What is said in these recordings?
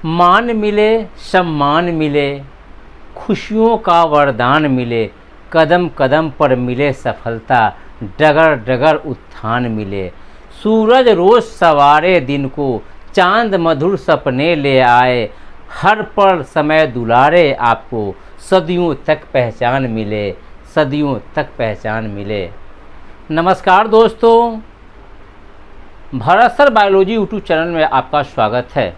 मान मिले, सम्मान मिले, खुशियों का वरदान मिले, कदम कदम पर मिले सफलता, डगर डगर उत्थान मिले। सूरज रोज सवारे दिन को, चांद मधुर सपने ले आए, हर पल समय दुलारे आपको, सदियों तक पहचान मिले, सदियों तक पहचान मिले। नमस्कार दोस्तों, Bharat sir biology YouTube channel में आपका स्वागत है।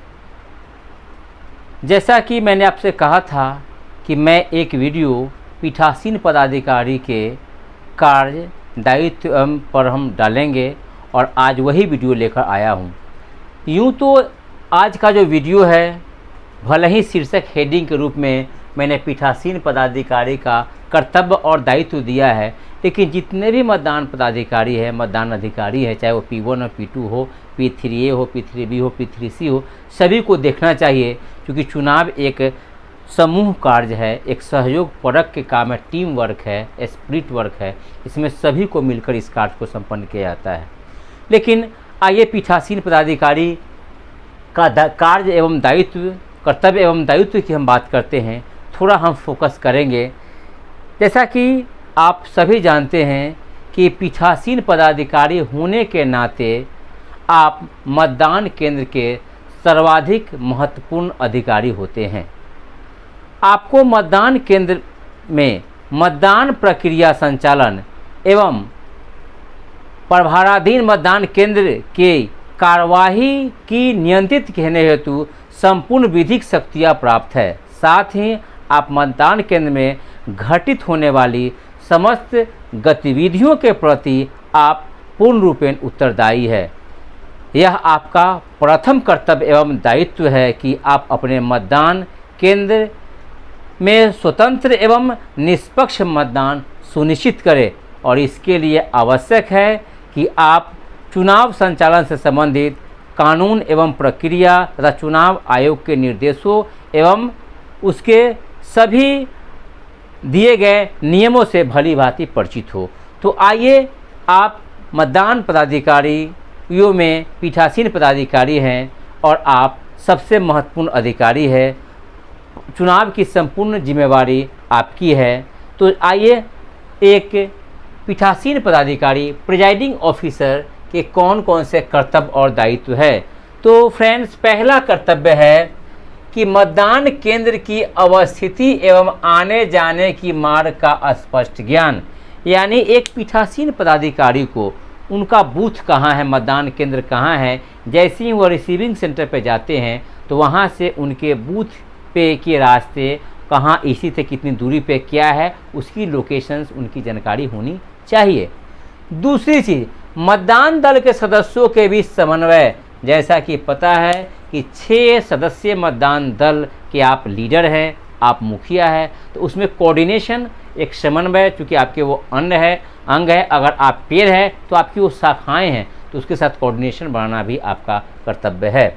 जैसा कि मैंने आपसे कहा था कि मैं एक वीडियो पीठासीन पदाधिकारी के कार्य दायित्व पर हम डालेंगे और आज वही वीडियो लेकर आया हूँ। यूँ तो आज का जो वीडियो है भले ही शीर्षक हेडिंग के रूप में मैंने पीठासीन पदाधिकारी का कर्तव्य और दायित्व दिया है, लेकिन जितने भी मतदान पदाधिकारी है, मतदान अधिकारी है, चाहे वो P1 हो, P2 हो, P3A हो, P3B हो, P3C हो, सभी को देखना चाहिए, क्योंकि चुनाव एक समूह कार्य है, एक सहयोग परक के काम है, टीम वर्क है, स्पिरिट वर्क है। इसमें सभी को मिलकर इस कार्य को संपन्न किया जाता है। लेकिन आइए पीठासीन पदाधिकारी का कार्य एवं दायित्व, कर्तव्य एवं दायित्व की हम बात करते हैं, थोड़ा हम फोकस करेंगे। जैसा कि आप सभी जानते हैं कि पीठासीन पदाधिकारी होने के नाते आप मतदान केंद्र के सर्वाधिक महत्वपूर्ण अधिकारी होते हैं। आपको मतदान केंद्र में मतदान प्रक्रिया संचालन एवं प्रभाराधीन मतदान केंद्र के कार्यवाही की नियंत्रित करने हेतु संपूर्ण विधिक शक्तियाँ प्राप्त है। साथ ही आप मतदान केंद्र में घटित होने वाली समस्त गतिविधियों के प्रति आप पूर्ण रूपेण उत्तरदायी है। यह आपका प्रथम कर्तव्य एवं दायित्व है कि आप अपने मतदान केंद्र में स्वतंत्र एवं निष्पक्ष मतदान सुनिश्चित करें, और इसके लिए आवश्यक है कि आप चुनाव संचालन से संबंधित कानून एवं प्रक्रिया तथा चुनाव आयोग के निर्देशों एवं उसके सभी दिए गए नियमों से भली भांति परिचित हो। तो आइए, आप मतदान पदाधिकारियों में पीठासीन पदाधिकारी हैं और आप सबसे महत्वपूर्ण अधिकारी है, चुनाव की संपूर्ण जिम्मेवारी आपकी है। तो आइए, एक पीठासीन पदाधिकारी प्रिजाइडिंग ऑफिसर के कौन कौन से कर्तव्य और दायित्व है। तो फ्रेंड्स, पहला कर्तव्य है कि मतदान केंद्र की अवस्थिति एवं आने जाने की मार्ग का स्पष्ट ज्ञान, यानी एक पीठासीन पदाधिकारी को उनका बूथ कहाँ है, मतदान केंद्र कहाँ है, जैसे ही वो रिसीविंग सेंटर पे जाते हैं तो वहाँ से उनके बूथ पे के रास्ते कहाँ, इसी से कितनी दूरी पे क्या है, उसकी लोकेशंस, उनकी जानकारी होनी चाहिए। दूसरी चीज़, मतदान दल के सदस्यों के बीच समन्वय। जैसा कि पता है कि 6 सदस्यीय मतदान दल के आप लीडर हैं, आप मुखिया है, तो उसमें कोऑर्डिनेशन, एक समन्वय, चूँकि आपके वो अंग है, अगर आप पेड़ है तो आपकी वो शाखाएं हैं, तो उसके साथ कोऑर्डिनेशन बनाना भी आपका कर्तव्य है।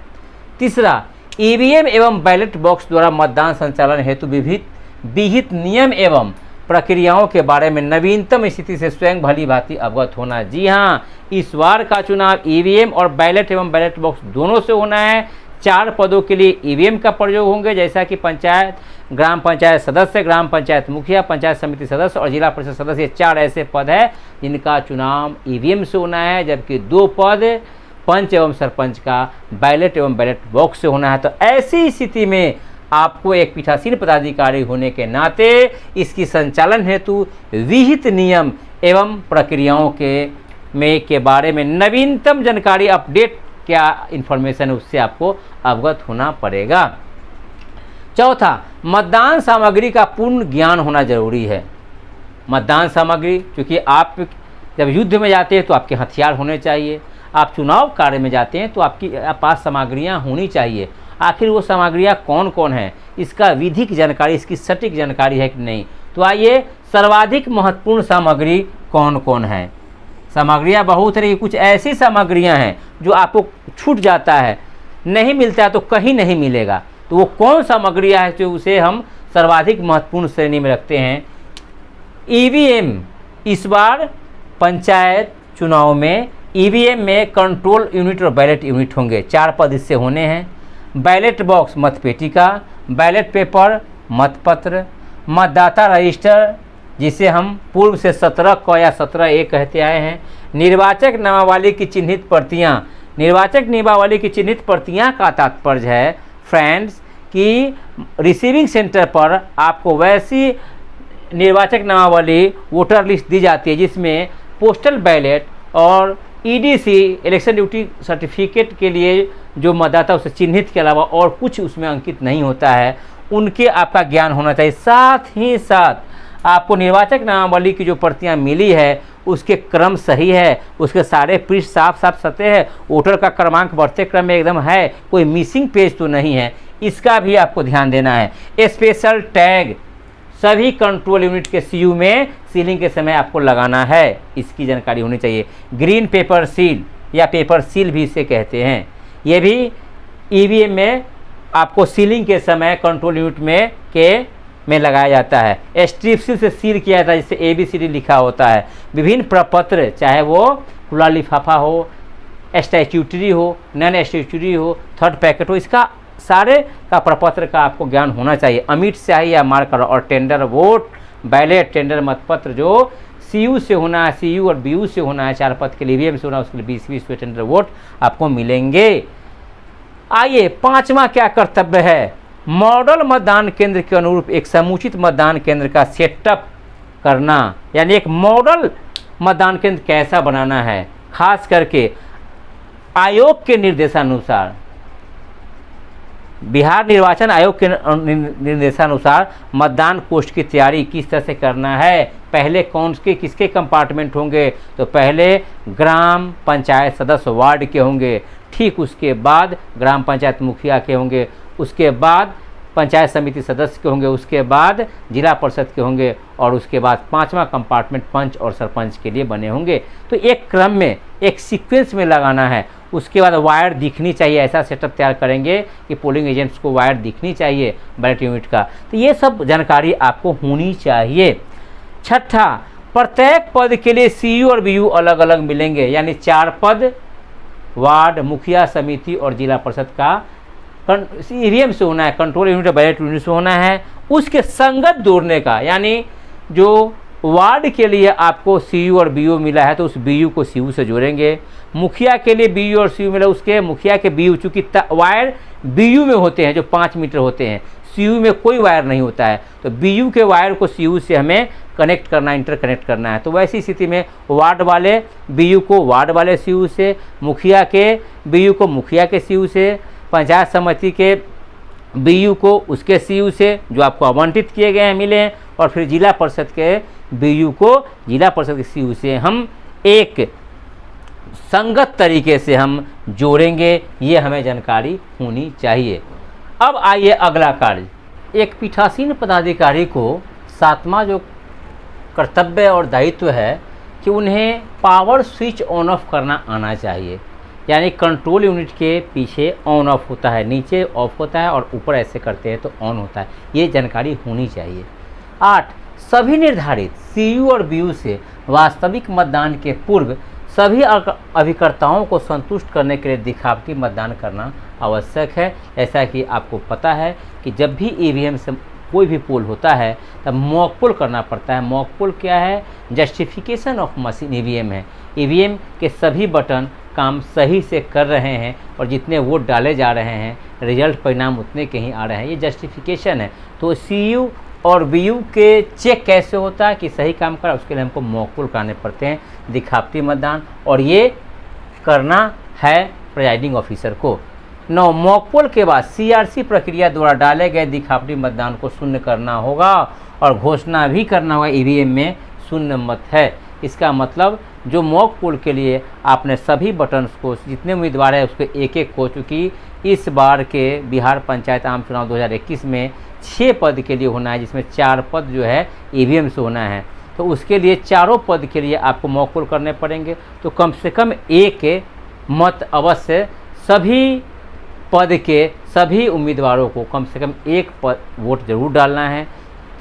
तीसरा, ईवीएम एवं बैलेट बॉक्स द्वारा मतदान संचालन हेतु विहित नियम एवं प्रक्रियाओं के बारे में नवीनतम स्थिति से स्वयं भली भांति अवगत होना। जी हाँ, इस बार का चुनाव ईवीएम और बैलेट बॉक्स दोनों से होना है। 4 पदों के लिए ईवीएम का प्रयोग होंगे, जैसा कि पंचायत, ग्राम पंचायत सदस्य, ग्राम पंचायत मुखिया, पंचायत समिति सदस्य और जिला परिषद सदस्य। 4 ऐसे पद हैं जिनका चुनाव ईवीएम से होना है, जबकि 2 पद पंच एवं सरपंच का बैलेट बॉक्स से होना है। तो ऐसी स्थिति में आपको एक पीठासीन पदाधिकारी होने के नाते इसकी संचालन हेतु विहित नियम एवं प्रक्रियाओं के बारे में नवीनतम जानकारी, अपडेट क्या इन्फॉर्मेशन है, उससे आपको अवगत होना पड़ेगा। चौथा, मतदान सामग्री का पूर्ण ज्ञान होना जरूरी है। मतदान सामग्री, क्योंकि आप जब युद्ध में जाते हैं तो आपके हथियार होने चाहिए, आप चुनाव कार्य में जाते हैं तो आपकी पास सामग्रियां होनी चाहिए। आखिर वो सामग्रियां कौन कौन है, इसका विधिक जानकारी, इसकी सटीक जानकारी है कि नहीं। तो आइए, सर्वाधिक महत्वपूर्ण सामग्री कौन कौन है। सामग्रियां बहुत तरह की, कुछ ऐसी सामग्रियां हैं जो आपको छूट जाता है, नहीं मिलता है तो कहीं नहीं मिलेगा। तो वो कौन सामग्रियां है जो उसे हम सर्वाधिक महत्वपूर्ण श्रेणी में रखते हैं। ईवीएम, इस बार पंचायत चुनाव में ईवीएम में कंट्रोल यूनिट और बैलेट यूनिट होंगे, 4 पद इससे होने हैं। बैलेट बॉक्स मतपेटिका, बैलेट पेपर मतपत्र, मतदाता रजिस्टर जिसे हम पूर्व से 17 क या 17A कहते आए हैं, निर्वाचक नामावली की चिन्हित प्रतियां। निर्वाचक नियमावली की चिन्हित प्रतियां का तात्पर्य है फ्रेंड्स कि रिसीविंग सेंटर पर आपको वैसी निर्वाचक नामावली वोटर लिस्ट दी जाती है जिसमें पोस्टल बैलेट और EDC इलेक्शन ड्यूटी सर्टिफिकेट के लिए जो मतदाता उसे चिन्हित के अलावा और कुछ उसमें अंकित नहीं होता है, उनके आपका ज्ञान होना चाहिए। साथ ही साथ आपको निर्वाचक नामावली की जो प्रतियां मिली है उसके क्रम सही है, उसके सारे पृष्ठ साफ साफ सतह है, वोटर का क्रमांक बढ़ते क्रम में एकदम है, कोई मिसिंग पेज तो नहीं है, इसका भी आपको ध्यान देना है। स्पेशल टैग सभी कंट्रोल यूनिट के CU में सीलिंग के समय आपको लगाना है, इसकी जानकारी होनी चाहिए। ग्रीन पेपर सील या पेपर सील भी इसे कहते हैं, ये भी EVM में आपको सीलिंग के समय कंट्रोल यूनिट में लगाया जाता है। स्ट्रिप सील से सील किया जाता है जिससे ABCD लिखा होता है। विभिन्न प्रपत्र चाहे वो खुला लिफाफा हो, स्टैट्यूटरी हो, नॉन स्टैट्यूटरी हो, थर्ड पैकेट हो, इसका सारे का प्रपत्र का आपको ज्ञान होना चाहिए। अमिट स्याही या मार्कर और टेंडर वोट बैलेट टेंडर मतपत्र जो CU से होना है, CU और BU से होना है, 4 पद के लिए EVM से होना है, उसके लिए 20-20 टेंडर वोट आपको मिलेंगे। आइए 5वां क्या कर्तव्य है, मॉडल मतदान केंद्र के अनुरूप एक समुचित मतदान केंद्र का सेटअप करना, यानी एक मॉडल मतदान केंद्र कैसा बनाना है। खास करके आयोग के निर्देशानुसार, बिहार निर्वाचन आयोग के निर्देशानुसार मतदान कोष्ठ की तैयारी किस तरह से करना है। पहले कौन के किसके कंपार्टमेंट होंगे, तो पहले ग्राम पंचायत सदस्य वार्ड के होंगे, ठीक उसके बाद ग्राम पंचायत मुखिया के होंगे, उसके बाद पंचायत समिति सदस्य के होंगे, उसके बाद जिला परिषद के होंगे और उसके बाद 5वां कंपार्टमेंट पंच और सरपंच के लिए बने होंगे। तो एक क्रम में एक सीक्वेंस में लगाना है। उसके बाद वायर दिखनी चाहिए, ऐसा सेटअप तैयार करेंगे कि पोलिंग एजेंट्स को वायर दिखनी चाहिए बैलेट यूनिट का। तो ये सब जानकारी आपको होनी चाहिए। छठा, प्रत्येक पद के लिए CU और BU अलग अलग मिलेंगे, यानी 4 पद वार्ड मुखिया समिति और जिला परिषद का EVM से होना है, कंट्रोल यूनिट बैलेट यूनिट से होना है। उसके संगत जोड़ने का, यानी जो वार्ड के लिए आपको CU और BU मिला है तो उस BU को CU से जोड़ेंगे। मुखिया के लिए BU और CU मिला, उसके मुखिया के BU, चूँकि वायर BU में होते हैं जो 5 मीटर होते हैं, CU में कोई वायर नहीं होता है, तो BU के वायर को CU से हमें कनेक्ट करना, इंटर कनेक्ट करना है। तो वैसी स्थिति में वार्ड वाले BU को वार्ड वाले CU से, मुखिया के BU को मुखिया के CU से, पंचायत समिति के BU को उसके CU से जो आपको आवंटित किए गए हैं मिले हैं, और फिर जिला परिषद के BU को जिला परिषद के CU से हम एक संगत तरीके से हम जोड़ेंगे। ये हमें जानकारी होनी चाहिए। अब आइए अगला कार्य, एक पीठासीन पदाधिकारी को 7वां जो कर्तव्य और दायित्व है कि उन्हें पावर स्विच ऑन ऑफ करना आना चाहिए, यानी कंट्रोल यूनिट के पीछे ऑन ऑफ होता है, नीचे ऑफ होता है और ऊपर ऐसे करते हैं तो ऑन होता है, ये जानकारी होनी चाहिए। 8, सभी निर्धारित CU और BU से वास्तविक मतदान के पूर्व सभी अभिकर्ताओं को संतुष्ट करने के लिए दिखावटी मतदान करना आवश्यक है। ऐसा कि आपको पता है कि जब भी EVM से कोई भी पोल होता है तब मॉक पोल करना पड़ता है। मॉक पोल क्या है? जस्टिफिकेशन ऑफ मशीन EVM है। EVM के सभी बटन काम सही से कर रहे हैं और जितने वोट डाले जा रहे हैं रिजल्ट परिणाम उतने के ही आ रहे हैं, ये जस्टिफिकेशन है। तो CU और BU के चेक कैसे होता है कि सही काम कर, उसके लिए हमको मॉक पोल कराने पड़ते हैं, दिखावटी मतदान, और ये करना है प्रिजाइडिंग ऑफिसर को। 9, मॉक पोल के बाद CRC प्रक्रिया द्वारा डाले गए दिखावटी मतदान को शून्य करना होगा और घोषणा भी करना होगा EVM में शून्य मत है। इसका मतलब जो मॉक पोल के लिए आपने सभी बटन्स को, जितने उम्मीदवार है उसके एक एक को, चूँकि इस बार के बिहार पंचायत आम चुनाव 2021 में 6 पद के लिए होना है, जिसमें 4 पद जो है EVM से होना है, तो उसके लिए चारों पद के लिए आपको मॉक पोल करने पड़ेंगे। तो कम से कम एक मत अवश्य सभी पद के सभी उम्मीदवारों को कम से कम एक वोट जरूर डालना है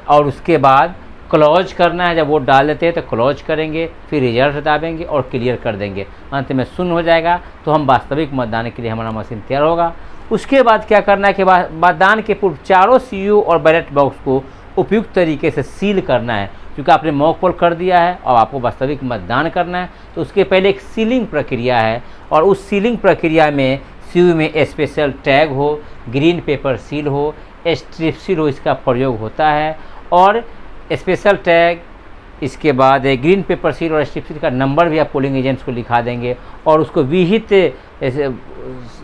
और उसके बाद क्लोज करना है। जब वोट डाल देते हैं तो क्लोज करेंगे, फिर रिजल्ट दाबेंगे और क्लियर कर देंगे, अंत में शून्य हो जाएगा। तो हम वास्तविक मतदान के लिए हमारा मशीन तैयार होगा उसके बाद क्या करना है कि मतदान के पूर्व चारों सीयू और बैलेट बॉक्स को उपयुक्त तरीके से सील करना है। क्योंकि आपने मॉक पोल कर दिया है और आपको वास्तविक मतदान करना है, तो उसके पहले एक सीलिंग प्रक्रिया है और उस सीलिंग प्रक्रिया में सीयू में स्पेशल टैग हो, ग्रीन पेपर सील हो, स्ट्रिप सील हो, इसका प्रयोग होता है। और स्पेशल टैग, इसके बाद ग्रीन पेपर सील और स्ट्रिप सील का नंबर भी आप पोलिंग एजेंट्स को लिखा देंगे और उसको विहित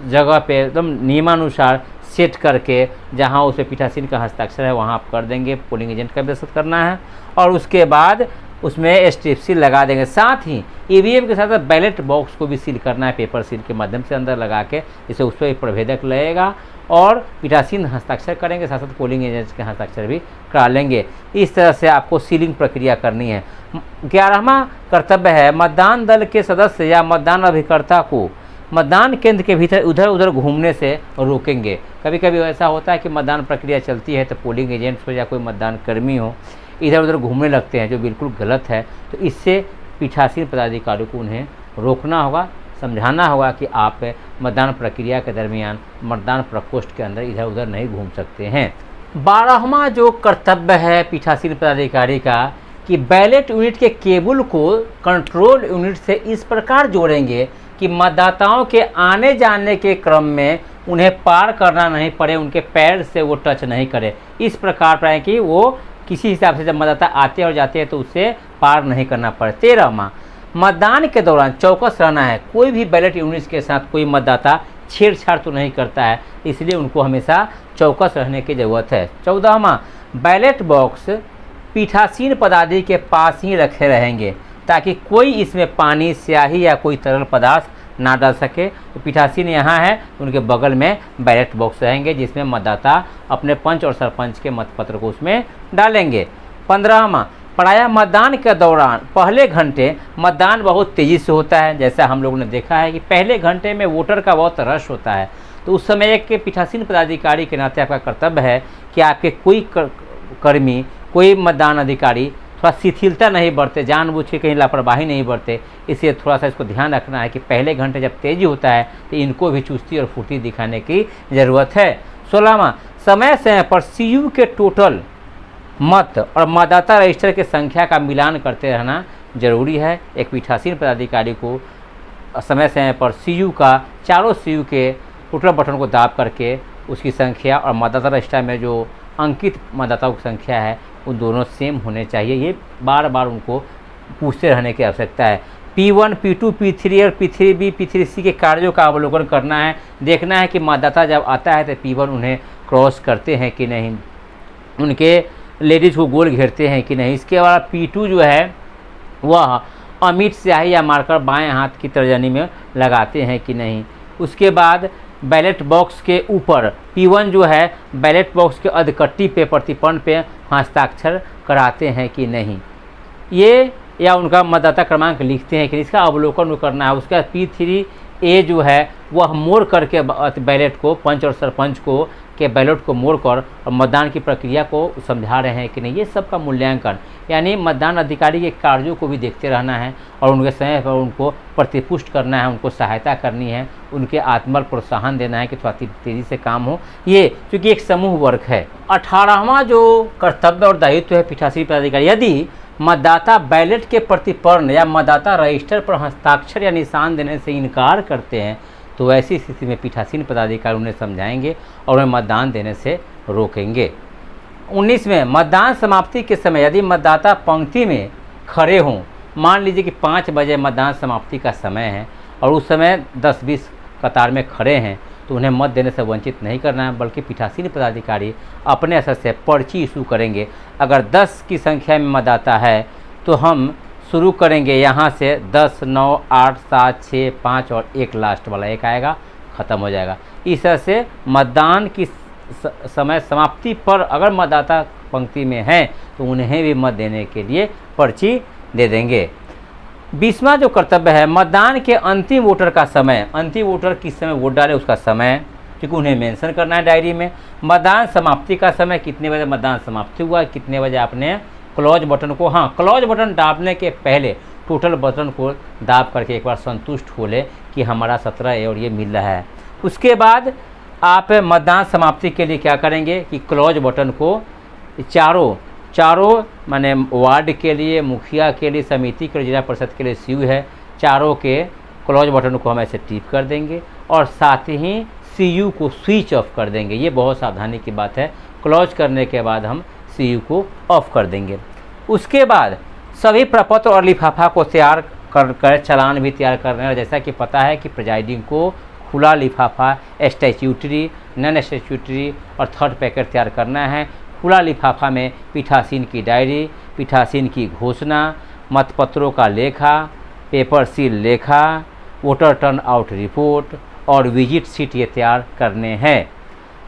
जगह पे एकदम नियमानुसार सेट करके जहां उस पर पीठासीन का हस्ताक्षर है वहां आप कर देंगे, पोलिंग एजेंट का भी दस्तखत करना है और उसके बाद उसमें स्ट्रिप सील लगा देंगे। साथ ही ईवीएम के साथ साथ बैलेट बॉक्स को भी सील करना है पेपर सील के माध्यम से अंदर लगा के, जिससे उस पर एक प्रभेदक लगेगा और पीठासीन हस्ताक्षर करेंगे, साथ साथ पोलिंग एजेंट्स के हस्ताक्षर भी करा लेंगे। इस तरह से आपको सीलिंग प्रक्रिया करनी है। 11वां कर्तव्य है मतदान दल के सदस्य या मतदान अभिकर्ता को मतदान केंद्र के भीतर उधर उधर घूमने से रोकेंगे। कभी कभी ऐसा होता है कि मतदान प्रक्रिया चलती है तो पोलिंग एजेंट्स हो या कोई मतदान कर्मी हो इधर उधर घूमने लगते हैं, जो बिल्कुल गलत है। तो इससे पीठासीन पदाधिकारियों को उन्हें रोकना होगा, समझाना होगा कि आप मतदान प्रक्रिया के दरमियान मतदान प्रकोष्ठ के अंदर इधर उधर नहीं घूम सकते हैं। 12वां जो कर्तव्य है पीठासीन पदाधिकारी का कि बैलेट यूनिट के केबल को कंट्रोल यूनिट से इस प्रकार जोड़ेंगे कि मतदाताओं के आने जाने के क्रम में उन्हें पार करना नहीं पड़े, उनके पैर से वो टच नहीं करे। इस प्रकार पर है कि वो किसी हिसाब से जब मतदाता आते और जाते हैं तो उससे पार नहीं करना पड़े। 13वां, मतदान के दौरान चौकस रहना है। कोई भी बैलेट यूनिट के साथ कोई मतदाता छेड़छाड़ तो नहीं करता है, इसलिए उनको हमेशा चौकस रहने की ज़रूरत है। 14वां, बैलेट बॉक्स पीठासीन पदाधिकारी के पास ही रखे रहेंगे ताकि कोई इसमें पानी, स्याही या कोई तरल पदार्थ ना डाल सके। तो पीठासीन यहाँ है तो उनके बगल में बैलेट बॉक्स रहेंगे जिसमें मतदाता अपने पंच और सरपंच के मतपत्र को उसमें डालेंगे। 15वां, प्रायः मतदान के दौरान पहले घंटे मतदान बहुत तेज़ी से होता है। जैसा हम लोगों ने देखा है कि पहले घंटे में वोटर का बहुत रश होता है, तो उस समय एक पीठासीन पदाधिकारी के नाते आपका कर्तव्य है कि आपके कोई कर्मी, कोई मतदान अधिकारी थोड़ा शिथिलता नहीं बरते, जानबूझ के कहीं लापरवाही नहीं बरते। इसलिए थोड़ा सा इसको ध्यान रखना है कि पहले घंटे जब तेज़ी होता है तो इनको भी चुस्ती और फुर्ती दिखाने की ज़रूरत है। 16वां, समय समय पर सीयू के टोटल मत और मतदाता रजिस्टर की संख्या का मिलान करते रहना जरूरी है। एक पीठासीन पदाधिकारी को समय समय पर सीयू का, चारों सीयू के टोटल बटन को दाब करके उसकी संख्या और मतदाता रजिस्टर में जो अंकित मतदाताओं की संख्या है उन दोनों सेम होने चाहिए। ये बार बार उनको पूछते रहने की आवश्यकता है। P1, P2, P3 और P3B, P3C के कार्यों का अवलोकन करना है। देखना है कि मतदाता जब आता है तो P1 उन्हें क्रॉस करते हैं कि नहीं, उनके लेडीज़ को गोल घेरते हैं कि नहीं। इसके बाद P2 जो है वह अमिट स्याही या मार्कर बाएं हाथ की तर्जनी में लगाते हैं कि नहीं। उसके बाद बैलेट बॉक्स के ऊपर P1 जो है बैलेट बॉक्स के अधकट्टी पे प्रतिपन्न पे हस्ताक्षर कराते हैं कि नहीं, ये या उनका मतदाता क्रमांक लिखते हैं कि इसका अवलोकन करना है। उसका P3A जो है वह मोड़ करके बैलेट को, पंच और सरपंच को के बैलेट को मोड़कर और मतदान की प्रक्रिया को समझा रहे हैं कि नहीं, ये सब का मूल्यांकन, यानी मतदान अधिकारी के कार्यों को भी देखते रहना है और उनके समय पर उनको प्रतिपुष्ट करना है, उनको सहायता करनी है, उनके आत्मबल प्रोत्साहन देना है कि थोड़ा तेज़ी से काम हो। ये क्योंकि एक समूह वर्क है। 18वां जो कर्तव्य और दायित्व है पीठासीन पदाधिकारी, यदि मतदाता बैलेट के प्रतिपर्ण या मतदाता रजिस्टर पर हस्ताक्षर या निशान देने से इनकार करते हैं तो ऐसी स्थिति में पीठासीन पदाधिकारी उन्हें समझाएंगे और उन्हें मतदान देने से रोकेंगे। 19वें, मतदान समाप्ति के समय यदि मतदाता पंक्ति में खड़े हों, मान लीजिए कि 5 बजे मतदान समाप्ति का समय है और उस समय 10-20 कतार में खड़े हैं, तो उन्हें मत देने से वंचित नहीं करना है, बल्कि पीठासीन पदाधिकारी अपने असर से पर्ची इशू करेंगे। अगर 10 की संख्या में मतदाता है तो हम शुरू करेंगे यहाँ से 10, 9, 8, 7, 6, 5 और 1 लास्ट वाला 1 आएगा, ख़त्म हो जाएगा। इस तरह से मतदान की समय समाप्ति पर अगर मतदाता पंक्ति में हैं तो उन्हें भी मत देने के लिए पर्ची दे देंगे। 20वां जो कर्तव्य है, मतदान के अंतिम वोटर का समय, अंतिम वोटर किस समय वोट डाले उसका समय, क्योंकि उन्हें मेंशन करना है डायरी में। मतदान समाप्ति का समय, कितने बजे मतदान समाप्ति हुआ, कितने बजे आपने क्लोज बटन को, हाँ क्लोज बटन दाबने के पहले टोटल बटन को दाब करके एक बार संतुष्ट हो ले कि हमारा 17 और ये मिल रहा है। उसके बाद आप मतदान समाप्ति के लिए क्या करेंगे कि क्लोज बटन को चारों माने वार्ड के लिए, मुखिया के लिए, समिति के लिए, जिला परिषद के लिए सीयू है, चारों के क्लोज बटन को हम ऐसे टिप कर देंगे और साथ ही सीयू को स्विच ऑफ कर देंगे। ये बहुत सावधानी की बात है। क्लोज करने के बाद हम सीयू को ऑफ कर देंगे। उसके बाद सभी प्रपत्र और लिफाफा को तैयार कर चालान भी तैयार करना है। जैसा कि पता है कि प्रिजाइडिंग को खुला लिफाफा, स्टैट्यूटरी, नॉन स्टैट्यूटरी और थर्ड पैकेट तैयार करना है। खुला लिफाफा में पीठासीन की डायरी, पीठासीन की घोषणा, मतपत्रों का लेखा, पेपर सील लेखा, वोटर टर्न आउट रिपोर्ट और विजिट सीट ये तैयार करने हैं।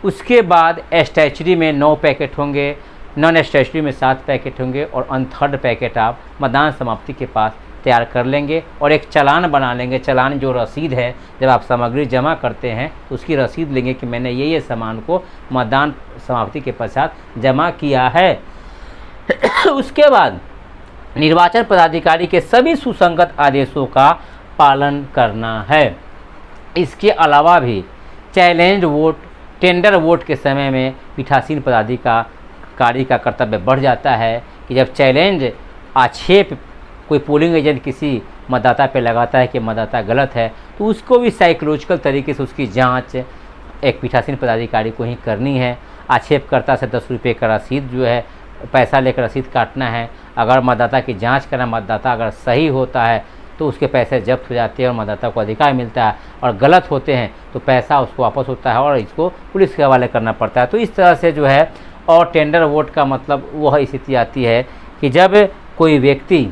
उसके बाद स्टैच्यूरी में 9 पैकेट होंगे, नॉन स्टैच्यूरी में 7 पैकेट होंगे और थर्ड पैकेट आप मतदान समाप्ति के पास तैयार कर लेंगे और एक चालान बना लेंगे। चालान जो रसीद है, जब आप सामग्री जमा करते हैं तो उसकी रसीद लेंगे कि मैंने ये सामान को मतदान समाप्ति के पश्चात जमा किया है। उसके बाद निर्वाचन पदाधिकारी के सभी सुसंगत आदेशों का पालन करना है। इसके अलावा भी चैलेंज वोट, टेंडर वोट के समय में पीठासीन पदाधिकारी का कर्तव्य बढ़ जाता है कि जब चैलेंज आक्षेप कोई पोलिंग एजेंट किसी मतदाता पे लगाता है कि मतदाता गलत है, तो उसको भी साइकोलॉजिकल तरीके से उसकी जांच एक पीठासीन पदाधिकारी को ही करनी है। आक्षेपकर्ता से 10 रुपये का रसीद जो है पैसा लेकर रसीद काटना है। अगर मतदाता की जांच करना, मतदाता अगर सही होता है तो उसके पैसे जब्त हो जाते हैं और मतदाता को अधिकार मिलता है, और गलत होते हैं तो पैसा उसको वापस होता है और इसको पुलिस के हवाले करना पड़ता है। तो इस तरह से जो है, और टेंडर वोट का मतलब वह स्थिति आती है कि जब कोई व्यक्ति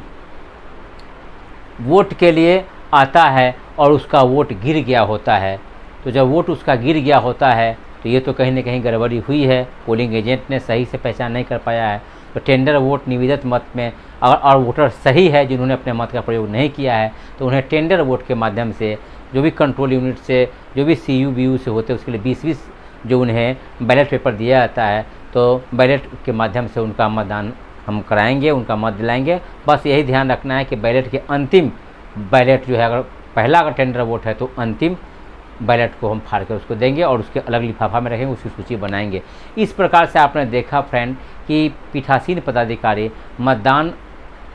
वोट के लिए आता है और उसका वोट गिर गया होता है, तो जब वोट उसका गिर गया होता है तो ये तो कहीं ना कहीं गड़बड़ी हुई है, पोलिंग एजेंट ने सही से पहचान नहीं कर पाया है। तो टेंडर वोट निवेदित मत में और वोटर सही है जिन्होंने अपने मत का प्रयोग नहीं किया है, तो उन्हें टेंडर वोट के माध्यम से जो भी कंट्रोल यूनिट से, जो भी सीयू बीयू से होते हैं, उसके लिए 20-20 जो उन्हें बैलेट पेपर दिया जाता है, तो बैलेट के माध्यम से उनका मतदान हम कराएंगे, उनका मत दिलाएंगे। बस यही ध्यान रखना है कि बैलेट के अंतिम बैलेट जो है, अगर पहला अगर टेंडर वोट है तो अंतिम बैलेट को हम फाड़ कर उसको देंगे और उसके अलग लिफाफा में रखेंगे, उसकी सूची बनाएंगे। इस प्रकार से आपने देखा फ्रेंड कि पीठासीन पदाधिकारी मतदान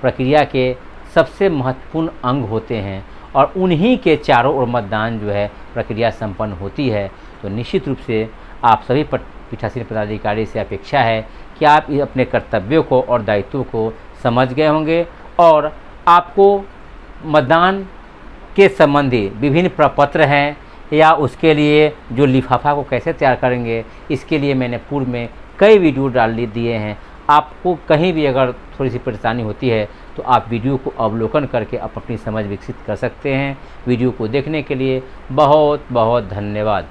प्रक्रिया के सबसे महत्वपूर्ण अंग होते हैं और उन्हीं के चारों ओर मतदान जो है प्रक्रिया संपन्न होती है। तो निश्चित रूप से आप सभी पीठासीन पदाधिकारी से अपेक्षा है कि आप अपने कर्तव्यों को और दायित्वों को समझ गए होंगे और आपको मतदान के संबंधी विभिन्न प्रपत्र हैं या उसके लिए जो लिफाफा को कैसे तैयार करेंगे, इसके लिए मैंने पूर्व में कई वीडियो डाल दिए हैं। आपको कहीं भी अगर थोड़ी सी परेशानी होती है तो आप वीडियो को अवलोकन करके आप अपनी समझ विकसित कर सकते हैं। वीडियो को देखने के लिए बहुत बहुत धन्यवाद।